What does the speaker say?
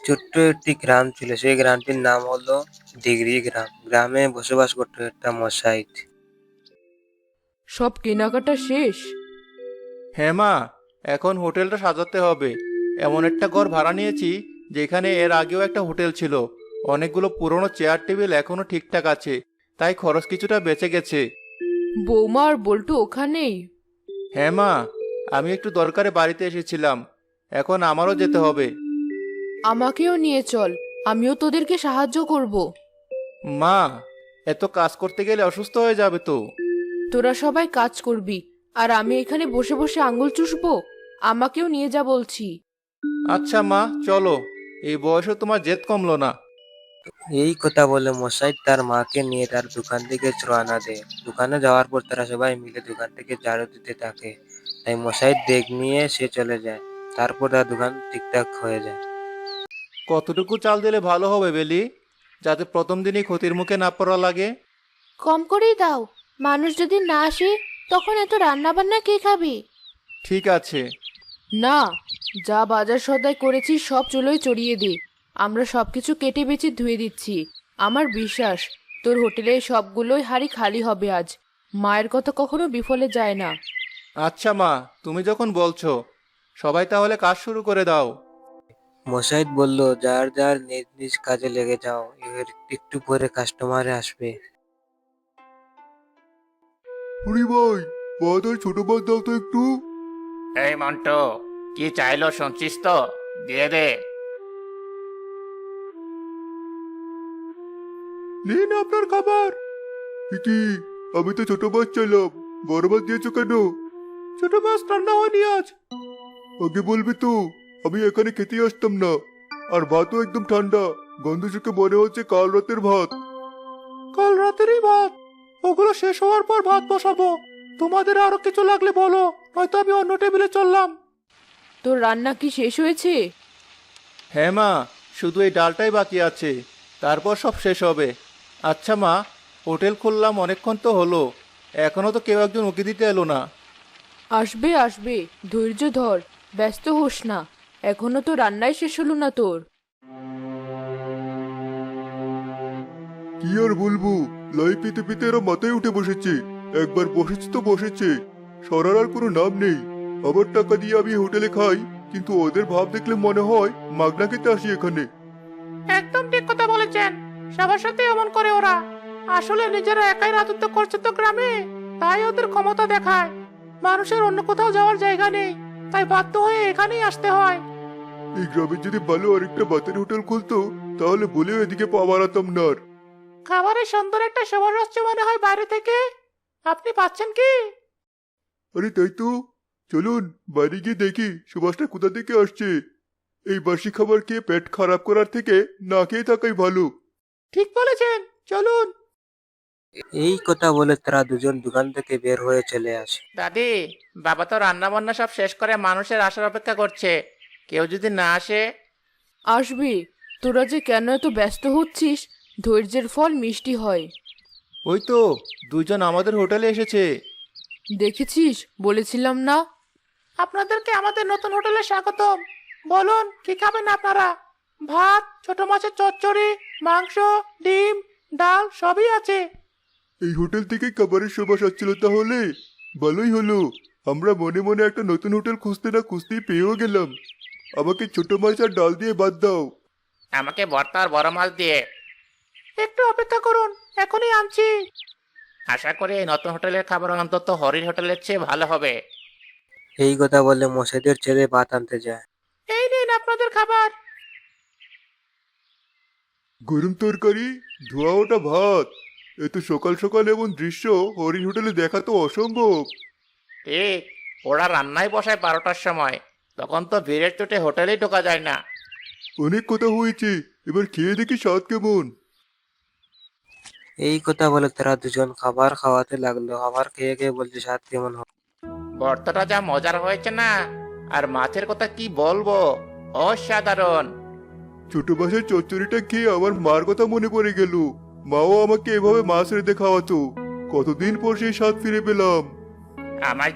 ছোট্ট একটি গ্রাম ছিল। সেই গ্রামটির নাম হলো দিগরি গ্রাম। গ্রামে বসবাস করতো একটা মশাইট। সব কেনাকাটা শেষ? হ্যাঁ মা, এখন হোটেলটা সাজাতে হবে। এমন একটা ঘর ভাড়া নিয়েছি যেখানে এর আগেও একটা হোটেল ছিল। অনেকগুলো পুরনো চেয়ার টেবিল এখনো ঠিকঠাক আছে, তাই খরচ কিছুটা বেঁচে গেছে। বৌমা আর বল্টু ওখানেই? হ্যাঁ মা, আমি একটু দরকারে বাড়িতে এসেছিলাম, এখন আমারও যেতে হবে। আমাকেও নিয়ে চল, আমিও তোদেরকে সাহায্য করব। মা, এত কাজ করতে গেলে অসুস্থ হয়ে যাবে তো। তোরা সবাই কাজ করবি আর আমি এখানে বসে বসে আঙ্গুল চুষবো? আমাকেও নিয়ে যা বলছি। আচ্ছা মা, চলো। এই বয়সে তোমার জেদ কমলো না। এই কথা বলে মশাই তার মাকে নিয়ে তার দোকান থেকে রওনা দেয়। দোকানে যাওয়ার পর তারা সবাই মিলে দোকান থেকে ঝাড়ু দিতে থাকে। তাই মশাই ডেক নিয়ে সে চলে যায়। তারপর তার দোকান ঠিকঠাক হয়ে যায়। কতটুকু চাল দিলে ভালো হবে বেলি, যাতে প্রথম দিনই ক্ষতির মুখে না পড়া লাগে? কম করেই দাও, মানুষ যদি না আসে তখন এত রান্না বান্না কে খাবে? ঠিক আছে। না, যা বাজার সদাই করেছি সব চুলোয় চড়িয়ে দে। আমরা সবকিছু কেটে বেছে ধুয়ে দিচ্ছি। আমার বিশ্বাস তোর হোটেলে সবগুলোই হাঁড়ি খালি হবে আজ। মায়ের কথা কখনো বিফলে যায় না। আচ্ছা মা, তুমি যখন বলছো, সবাই তাহলে কাজ শুরু করে দাও। মশাই বলল, যার যার নিজ নিজ কাজে লেগে যাও, এর একটু পরে কাস্টমার আসবে। হরি ভাই, ভাত আর ছোট মাছ দাও তো একটু। এই মন্টু, কি চাইলো শুনছিস তো? দিয়ে দে। নিন আপনার খাবার। কি, আমি তো ছোট মাছ চাইলাম, বড় মাছ দিয়েছো কেন? ছোট মাছ রান্না হয়নি আজ। আগে বলবি তো, আমি এখানে খেতে আসতাম না। আর ভাতও একদম ঠান্ডা, গন্ধ শুকে মনে হচ্ছে কাল রাতের ভাত। কাল রাতেরই ভাত? ওগুলো শেষ হওয়ার পর ভাত বসাবো। তোমাদের আরো কিছু লাগলে বলো, নয়তো আমি অন্য টেবিলে চললাম। তোর রান্না কি শেষ হয়েছে? হ্যাঁ মা, শুধু এই ডালটাই বাকি আছে, তারপর সব শেষ হবে। আচ্ছা মা, হোটেল খুললাম অনেকক্ষণ তো হলো, এখনো তো কেউ একজন উকি দিতে এলো না। আসবে আসবে, ধৈর্য ধর, ব্যস্ত হোস না। এখনো তো রান্নাই শেষ হলো না তোর। কি আর বলবো, লাই পেতে পেতে এরা মাথায় উঠে বসেছে। একবার বসেছে তো বসেছে, সরার আর কোনো নাম নেই। আবার টাকা দিয়ে আমি হোটেলে খাই, কিন্তু ওদের ভাব দেখলে মনে হয় মাগনা খেতে আসি এখানে। একদম ঠিক কথা বলেছেন। সবার সাথে এমন করে ওরা। আসলে নিজেরা একাই রাজত্ব করছে তো গ্রামে, তাই ওদের ক্ষমতা দেখায়। মানুষের অন্য কোথাও যাওয়ার জায়গা নেই, তাই বাধ্য হয়ে এখানেই আসতে হয়। এই গ্রামে যদি ভালো আরেকটা বাতের হোটেল খুলতো, তাহলে বলেও এদিকে পা বাড়াতাম না আর। খাবারের সুন্দর একটা সুবাস আসছে মনে হয় বাইরে থেকে। আপনি পাচ্ছেন কি? আরে তাই তো, চলুন বাইরে গিয়ে দেখি সুবাসটা কোথা থেকে আসছে। এই বাসি খাবার খেয়ে পেট খারাপ করার থেকে না খেয়ে থাকাই ভালো। ঠিক বলেছেন, চলুন। এই কথা বলে তারা দুজন দোকান থেকে বের হয়ে চলে আসে। দাদি, বাবা তো রান্না বান্না সব শেষ করে মানুষের আসার অপেক্ষা করছে। কেউ যদি না আসে? আসবে। তোরা যে কেন এত ব্যস্ত হচ্ছিস, ধৈর্যের ফল মিষ্টি হয়। ওই তো দুইজন আমাদের হোটেলে এসেছে। দেখেছিস, বলেছিলাম না? আপনাদেরকে আমাদের নতুন হোটেলে স্বাগতম। বলুন কি খাবেন আপনারা? ভাত, ছোট মাছের চচ্চড়ি, মাংস, ডিম, ডাল সবই আছে। এই হোটেল থেকে খাবারের সুবাস আসছিল তাহলে? ভালোই হলো, আমরা মনে মনে একটা নতুন হোটেল খুঁজতে না খুঁজতেই পেয়েও গেলাম। আমাকে ছোট মাছ আর ডাল দিয়ে বাদ দাও। আমাকে ভর্তা আর বড় মাছ দিয়ে। একটু অপেক্ষা করুন, এখনই আনছি। আশা করি এই নতুন হোটেলের খাবার অন্তত হরির হোটেলের চেয়ে ভালো হবে। এই কথা বলে মশাইদের ছেলে ভাত আনতে যায়। এই নিন আপনাদের খাবার। গরম তরকারি, ধোয়া ওটা ভাত। এত সকাল সকাল এমন দৃশ্য হরিণ হোটেলে দেখা তো অসম্ভব। ঠিক, ওরা রান্নায় বসায় 12টার সময়, তখন তো ভিড়ের চোটে হোটেলেই ঢোকা যায় না। অনেক কথা হয়েছে, এবার খেয়ে দেখি স্বাদ কেমন। এই কথা বলে তারা দুজন খাবার খাওয়াতে লাগলো। খাবার খেয়ে খেয়ে বলছে, স্বাদ কেমন হবে। ভর্তাটা যা মজার হয়েছে না, আর মাছের কথা কি বলবো, অসাধারণ। ছোট মাছের চচ্চড়িটা খেয়ে আমার মার কথা মনে পড়ে গেল। মাও আমাকে এভাবে মাছ রেঁধে খাওয়াতো। কতদিন পর সেই স্বাদ ফিরে পেলাম। আমার